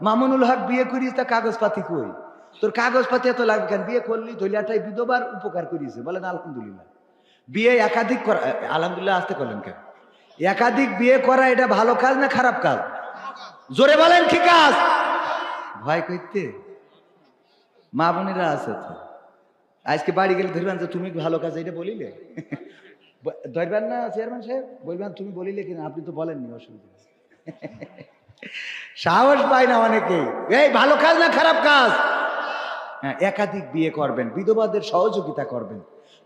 মামুনুল হক বিয়ে করিস, তা কাগজপাতি কই? তোর কাগজপাতি এত লাগবে কেন? বিয়ে করলি ধৈলাটাই বিধবার উপকার করিয়েছে, বলেন আলহামদুলিল্লাহ। বিয়ে একাধিক করা, আলহামদুলিল্লাহ আসতে করলেন কেন? একাধিক বিয়ে করা এটা ভালো কাজ না খারাপ কাজ? জোরে বলেন কি কাজ? ভয় করতে মা বোনেরা আছে তো, আজকে বাড়ি গেলে ধরবেন যে তুমি ভালো কাজ এটা বলিলে, ধরবেন না চেয়ারম্যান সাহেব? বলবেন তুমি বলিলে কিনা, আপনি তো বলেননি, অসুবিধা। সাহস পায় না অনেকেই, এই ভালো কাজ না খারাপ কাজ? হ্যাঁ, একাধিক বিয়ে করবেন, বিধবাদের সহযোগিতা করবেন,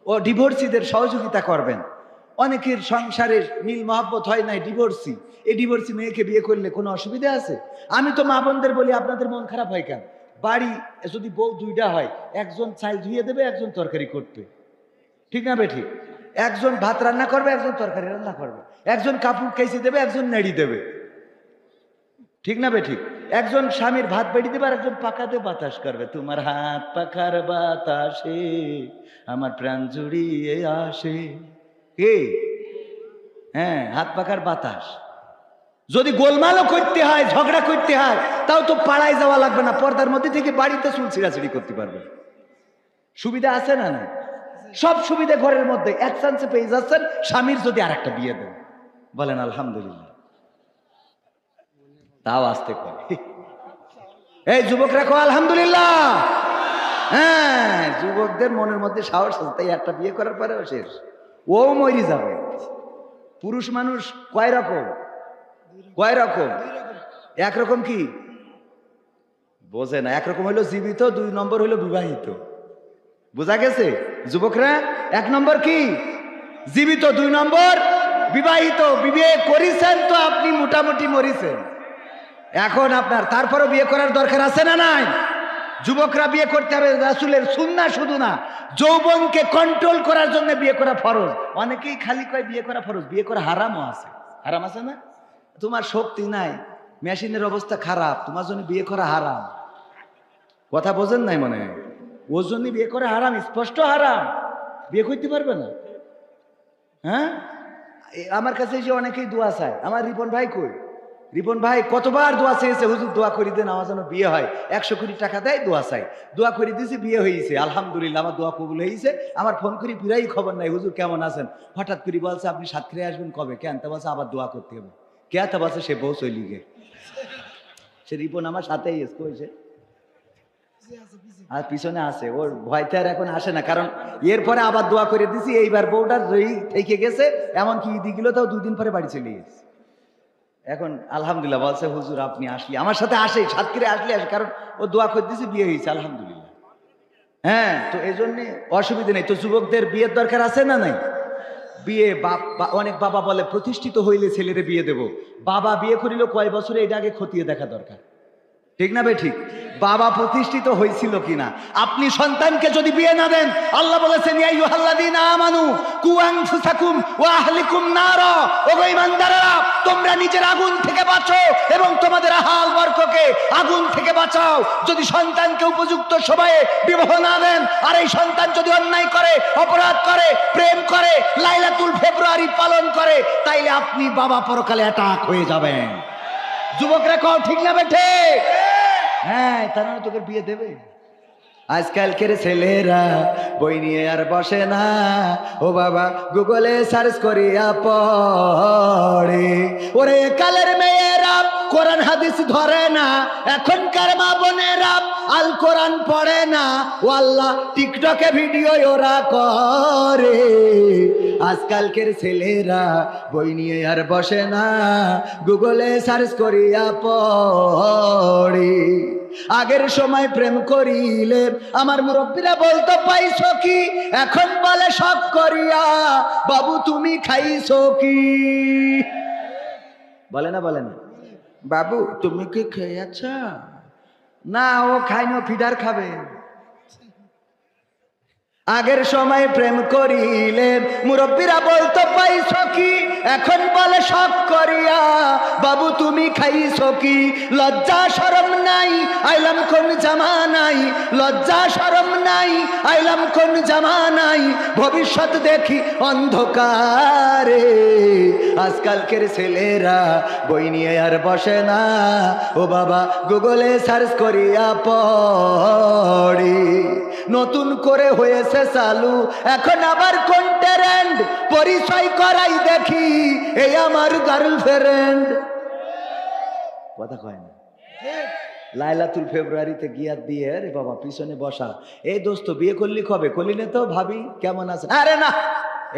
ও ডিভোর্সিদের সহযোগিতা করবেন। অনেকের সংসারে মিল মহব্বত হয় নাই, ডিভোর্সি, এই ডিভোর্সি মেয়েকে বিয়ে করলে কোনো অসুবিধা আছে? আমি তো মা বোনদের বলি, আপনাদের মন খারাপ হয় কেন? বাড়ি যদি বউ দুইটা হয়, একজন চাল ধুয়ে দেবে, একজন তরকারি করবে, ঠিক না বে ঠিক? একজন ভাত রান্না করবে, একজন তরকারি রান্না করবে, একজন কাপড় কেচে দেবে, একজন নেড়ি দেবে, ঠিক না বে ঠিক? একজন স্বামীর ভাত বেড়ে দেবে, আর একজন পাকাতে বাতাস করবে, তোমার হাত পাখার বাতাসে আমার প্রাণ জুড়িয়ে আসে। কে? হ্যাঁ, হাত পাখার বাতাস। যদি গোলমালও করতে হয়, ঝগড়া করতে হয়, তাও তো পাড়ায় যাওয়া লাগবে না, পর্দার মধ্যে থেকে বাড়িতে চুল ছিঁড়াছিড়ি করতে পারবে। সুবিধা আছে না? না, সব সুবিধা ঘরের মধ্যে এক চান্সে পেয়ে যাচ্ছেন। স্বামীর যদি আর একটা বিয়ে দেন, বলেন আলহামদুলিল্লাহ। তাও আসতে করে, এই যুবকরা কো আলহামদুলিল্লাহ। হ্যাঁ, যুবকদের মনের মধ্যে সাহস আছে, তাই একটা বিয়ে করার পরেও শেষ, ও মরি যাবে। পুরুষ মানুষ কয় রকম? কয় রকম? একরকম কি বোঝে না? একরকম হইলো জীবিত, 2 নম্বর হইলো বিবাহিত। বোঝা গেছে যুবকরা? 1 নম্বর কি? জীবিত, 2 নম্বর বিবাহিত। বিয়ে করেছেন তো আপনি মোটামুটি মরিছেন। এখন আপনার তারপরও বিয়ে করার দরকার আছে না নাই? যুবকরা বিয়ে করতে হবে, রাসূলের সুন্নাহ শুধু না, যৌবনকে কন্ট্রোল করার জন্য বিয়ে করা ফরজ। অনেকেই খালি কয় বিয়ে করা ফরজ, বিয়ে করা হারামও আছে। হারাম আছে না? তোমার শক্তি নাই, মেশিনের অবস্থা খারাপ, তোমার জন্য বিয়ে করা হারাম। কথা বোঝেন নাই মনে হয়? ওর জন্য বিয়ে করা হারাম, স্পষ্ট হারাম। বিয়ে করতে পারবে না। হ্যাঁ, আমার কাছে এসে অনেকেই দোয়া চায়। আমার রিপন ভাই কই? রিপন ভাই কতবার দোয়া চেয়েছে, হুজুর দোয়া করে দেন আমার যেন বিয়ে হয়। 100 কোটি টাকা দেয়, দোয়া চাই। দোয়া করে দিয়েছি, বিয়ে হয়েছে, আলহামদুলিল্লাহ, আমার দোয়া কবুল হয়েছে। আমার ফোন করি পুরাই খবর নাই, হুজুর কেমন আছেন? হঠাৎ করে বলছে আপনি সাতক্ষীরায় আসবেন কবে? কেন? তা বলছে আবার দোয়া করতে হবে। কে? তা বলছে সে বউ চলি গে। সে রিপন আমার সাথেই কইছে, আর পিছনে আছে, ওর ভয়তে আর এখন আসে না, কারণ এরপরে আবার দোয়া করে দিছি, এইবার বউটার থেকে গেছে, এমনকি ঈদি গেল তাও 2 দিন পরে বাড়ি চলে গেছে। এখন আলহামদুলিল্লাহ বলছে হুজুর আপনি আসলে আমার সাথে আসে, সাতক্ষীরায় আসলে আসে, কারণ ও দোয়া করে দিয়েছে, বিয়ে হয়েছে আলহামদুলিল্লাহ। হ্যাঁ, তো এই জন্য অসুবিধা নেই। তো যুবকদের বিয়ের দরকার আছে না নাই? বিয়ে অনেক বাবা বলে প্রতিষ্ঠিত হইলে ছেলেরে বিয়ে দেব। বাবা বিয়ে করিল কয় বছরে, এটা আগে খতিয়ে দেখা দরকার, ঠিক না বে ঠিক? বাবা প্রতিষ্ঠিত হয়েছিল কিনা। আপনি সন্তানকে যদি বিয়ে না দেন, আল্লাহ বলেছেন ইয়া আইয়ুহাল্লাযীনা আমানু কু আনফুসাকুম ওয়া আহলিকুম নারা, ওগো ঈমানদাররা তোমরা নিজের আগুন থেকে বাঁচো এবং তোমাদের আহাল বর্গকে আগুন থেকে বাঁচাও। যদি সন্তানকে উপযুক্ত সময়ে বিবাহ না দেন, আর এই সন্তান যদি অন্যায় করে, অপরাধ করে, প্রেম করে, লাইলাতুল ফেব্রুয়ারি পালন করে, তাইলে আপনি বাবা পরকালে অ্যাটাক হয়ে যাবেন। যুবকরা কও ঠিক না বেঠে? হ্যাঁ, তার মানে তোকে বিয়ে দেবে। আজকালকের ছেলেরা বই নিয়ে আর বসে না, ও বাবা গুগলে সার্চ করিয়া পড়ে। ওরে কালের মেয়েরা কোরআন হাদিস ধরে না, এখনকার মা বোনেরা আল কোরআন পড়ে না, ও আল্লাহ টিকটকে ভিডিও ওরা করে। আজকালকের ছেলেরা বই নিয়ে আর বসে না, গুগলে সার্চ করিয়া পড়ে। আগের সময় প্রেম করিলে আমার মুরব্বীরা বলতো পাইছো কি, এখন বলে শখ করিয়া বাবু তুমি খাইছো কি? বলে না? বলে না? বাবু তুমি কি খেয়েছ? না, ও খায়নি, ও ফিডার খাবে। আগের সময় প্রেম করিলে মুরব্বীরা বলতো পাইছো কি, এখন বলে শখ করিয়া বাবু তুমি খাইছো কি। লজ্জা শরম নাই আইলাম কোন জামানাই, লজ্জা শরম নাই আইলাম কোন জামানাই, ভবিষ্যৎ দেখি অন্ধকারে। আজকালকের ছেলেরা বই নিয়ে আর বসে না, ও বাবা গুগলে সার্চ করিয়া পড়ে। নতুন করে হয়েছে চালু এখন আবার কোন ট্রেন্ড, পরিচয় করাই দেখি এই আমার গার্লফ্রেন্ড। কথা কয় না? লাইলাতুল ফেব্রুয়ারিতে গিয়া দিয়ে রে বাবা পিছনে বসা, এই দোস্ত বিয়ে করলি কবে? করলি না তো ভাবি কেমন আছে? আরে না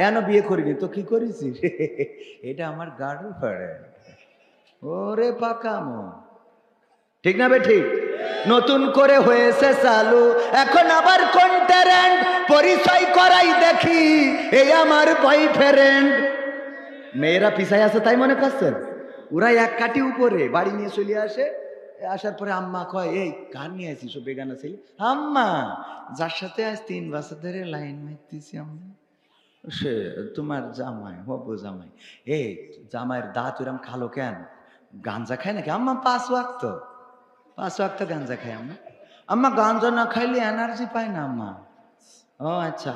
এন বিয়ে করিনি তো কি করেছিস? এটা আমার গার্লফ্রেন্ড। ওরে পাকামো, ঠিক না বে ঠিক? নতুন করে হয়েছে চালু এখন আবার কোন ট্রেন্ড, পরিচয় করাই দেখি এই আমার বয়ফ্রেন্ড। মেয়েরা পিছায় আছে তাই মনে করছেন? ওরা এক কাটি উপরে বাড়ি নিয়ে চলে আসে, আসার পরে আম্মা কয় এই কার নিয়ে আসিস ও বেগানা ছেলে? আম্মা যার সাথে আজ 3 বছর ধরে লাইন মারতেছি আমরা, সে তোমার জামাই, হবু জামাই। এই জামাইয়ের দাঁত ওরম খালো কেন? গাঞ্জা খায় নাকি? আম্মা 5 ওয়াক্ত গাঞ্জা খায় আম্মা। আম্মা গাঞ্জা না খাইলে এনার্জি পায় না আম্মা। ও আচ্ছা,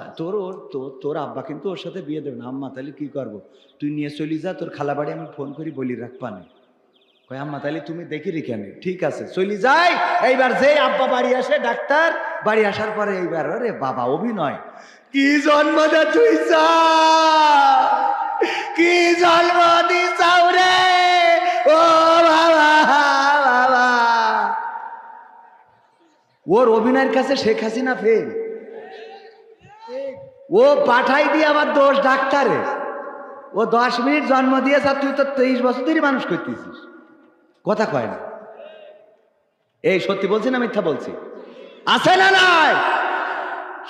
তোর আব্বা কিন্তু ওর সাথে বিয়ে দেবে না। আম্মা তাহলে কি করবো? তুই নিয়ে চলি যা, তোর খালা বাড়ি আমি ফোন করি বলি রাখবা না। কয় আম্মা তাহলে তুমি দেখি কেন? ঠিক আছে চলি যাই। এইবার যে আব্বা বাড়ি আসে, ডাক্তার বাড়ি আসার পরে এইবার আরে বাবা অভিনয়, কি জন্ম দে তুই যা, কি জন্ম দিছাও রে ও বাবা। ওর অভিনয়ের কাছে শেখ হাসিনা ফেল। ও পাঠাই দিয়ে আবার দোষ ডাক্তারে। ও 10 মিনিট জন্ম দিয়েছে আর তুই তো 23 বছর ধরে মানুষ করতেছিস। কথা কয় না? এই সত্যি বলছি না মিথ্যা বলছি? আছে না নাই?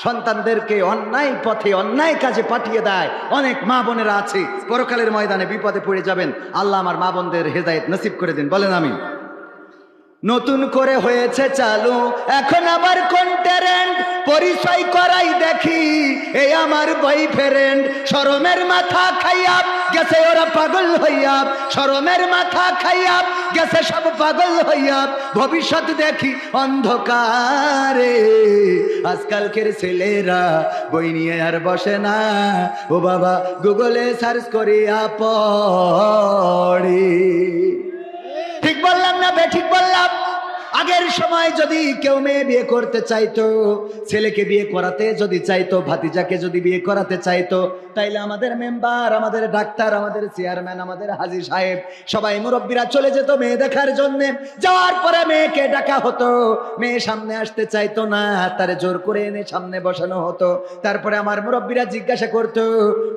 সন্তানদেরকে অন্যায় পথে অন্যায় কাজে পাঠিয়ে দেয় অনেক মা বোনেরা আছে, পরকালের ময়দানে বিপদে পড়ে যাবেন। আল্লাহ আমার মা বোনদের হেদায়েত নসিব করে দিন, বলেন আমিন। নতুন করে হয়েছে চালু এখন আবার কোন ট্রেন্ড, পরিচয় করাই দেখি এই আমার বয়ফ্রেন্ড। শরমের মাথা খাইয়া গেছে ওরা পাগল হইয়া, শরমের মাথা খাইয়া গেছে সব পাগল হইয়া, ভবিষ্যৎ দেখি অন্ধকারে। আজকালকের ছেলেরা বই নিয়ে আর বসে না, ও বাবা গুগলে সার্চ করিয়া পড়ে। ঠিক বললাম না ঠিক বললাম? আগের সময় যদি কেউ মেয়ে বিয়ে করতে চাইতো, ছেলেকে বিয়ে করাতে যদি চাইতো, ভাতিজাকে যদি বিয়ে করাতে চাইতো, তাইলে আমাদের মেম্বার, আমাদের ডাক্তার, আমাদের চেয়ারম্যান, আমাদের হাজী সাহেব সবাই মুরব্বীরা চলে যেত মেয়ে দেখার জন্য। যাওয়ার পরে মেয়েকে ডাকা হতো, মেয়ে সামনে আসতে চাইতো না, তারে জোর করে এনে সামনে বসানো হতো। তারপরে আমার মুরব্বীরা জিজ্ঞাসা করতো,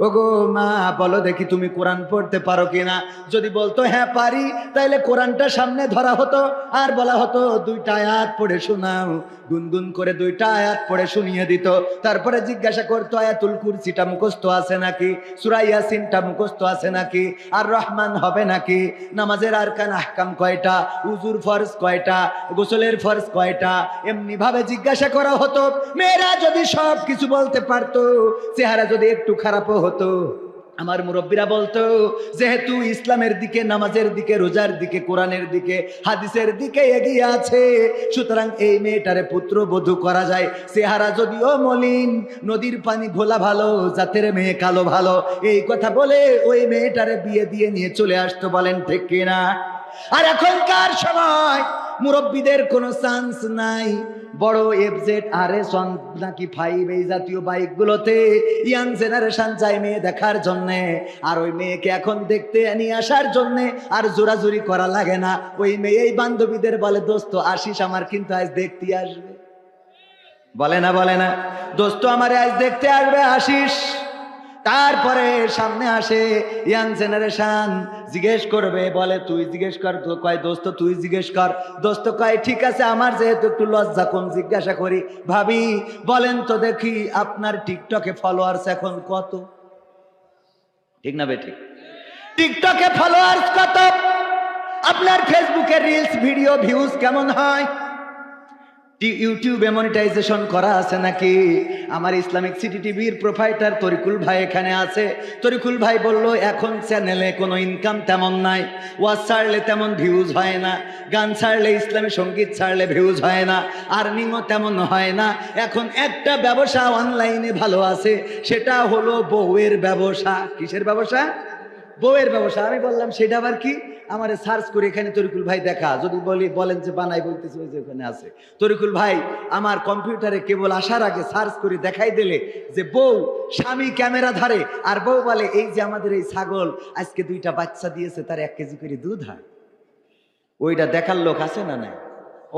ওগো মা বলো দেখি তুমি কোরআন পড়তে পারো কিনা? যদি বলতো হ্যাঁ পারি, তাইলে কোরআনটা সামনে ধরা হতো আর বলা হতো 2টা আয়াত পড়ে শোনাও। গুনগুন করে 2টা আয়াত পড়ে শুনিয়ে দিত। তারপরে জিজ্ঞাসা করতো আয়াতুল কুরসিটা মুখস্থ আছে নাকি, সূরা ইয়াসিনটা মুখস্থ আছে নাকি, আর রহমান হবে নাকি, নামাজের আরকান আহকাম কয়টা, উযুর ফরজ কয়টা, গোসলের ফরজ কয়টা, এমনি ভাবে জিজ্ঞাসা করা হতো। মেয়েরা যদি সব কিছু বলতে পারতো, চেহারা যদি একটু খারাপও হতো, আমার মুরব্বীরা বলতো যেহেতু ইসলামের দিকে, নামাজের দিকে, রোজার দিকে, কোরআনের দিকে, হাদিসের দিকে এগিয়ে আছে, সুতরাং এই মেয়েটারে পুত্রবধূ করা যায়। চেহারা যদিও মলিন, নদীর পানি ঘোলা ভালো, জাতের মেয়ে কালো ভালো, এই কথা বলে ওই মেয়েটারে বিয়ে দিয়ে নিয়ে চলে আসতো। বলেন ঠিক কিনা? আর এখনকার সময় মুরব্বীদের কোনো চান্স নাই। বড় FZ RS নাকি 5 এই জাতীয় বাইকগুলোতে ইয়াং জেনারেশন যায় মেয়ে দেখার জন্যে, আর ওই মেয়েকে এখন দেখতে নিয়ে আসার জন্যে আর জোরাজুরি করা লাগে না। ওই মেয়ে এই বান্ধবীদের বলে দোস্ত আসিস আমার কিন্তু আজ দেখতে আসবে, বলে না দোস্ত আমার আজ দেখতে আসবে, আসিস। তারপরে সামনে আসে ইয়াং জেনারেশন, জিজ্ঞেস করবে, বলে তুই জিজ্ঞেস কর, তো কয় দোস্ত তুই জিজ্ঞেস কর। দোস্ত কয় ঠিক আছে, আমার যেহেতু একটু লজ্জা কম জিজ্ঞাসা করি, ভাবি বলেন তো দেখি আপনার টিকটকে ফলোয়ার্স এখন কত? ঠিক না বেঠিক? টিকটকে ফলোয়ার্স কত? আপনার ফেসবুকে রিলস ভিডিও ভিউজ কেমন হয়? ইউটিউবে মনিটাইজেশন করা আছে নাকি? আমার ইসলামিক সিটি টিভির প্রোভাইডার তরিকুল ভাই এখানে আছে। তরিকুল ভাই বলল এখন চ্যানেলে কোনো ইনকাম তেমন নাই, ওয়াজ ছাড়লে তেমন ভিউজ হয় না, গান ছাড়লে ইসলামী সঙ্গীত ছাড়লে ভিউজ হয় না, আর্নিংও তেমন হয় না। এখন একটা ব্যবসা অনলাইনে ভালো আছে, সেটা হলো বউয়ের ব্যবসা। কিসের ব্যবসা? বউয়ের ব্যবসা। আমি বললাম সেটা আবার কি? আমারে সার্চ করে এখানে তরিকুল ভাই দেখা, যদি বলেন যে বানাই, বলতেছি ওই যে ওখানে আছে তরিকুল ভাই। আমার কম্পিউটারে কেবল আসার আগে সার্চ করে দেখাই দিলে যে বউ, স্বামী ক্যামেরা ধরে আর বউ বলে এই যে আমাদের এই ছাগল আজকে 2টা বাচ্চা দিয়েছে, তার 1 কেজি করে দুধ হয়। ওইটা দেখার লোক আছে না নাই?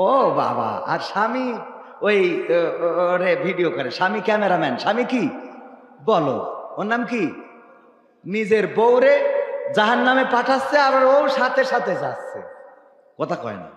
ও বাবা! আর স্বামী ওই ওরে ভিডিও করে, স্বামী ক্যামেরাম্যান। স্বামী কি বলো, ওর নাম কি? নিজের বউরে জাহান্নামে পাঠাচ্ছে, আবার ও সাথে সাথে যাচ্ছে। কথা কয় না?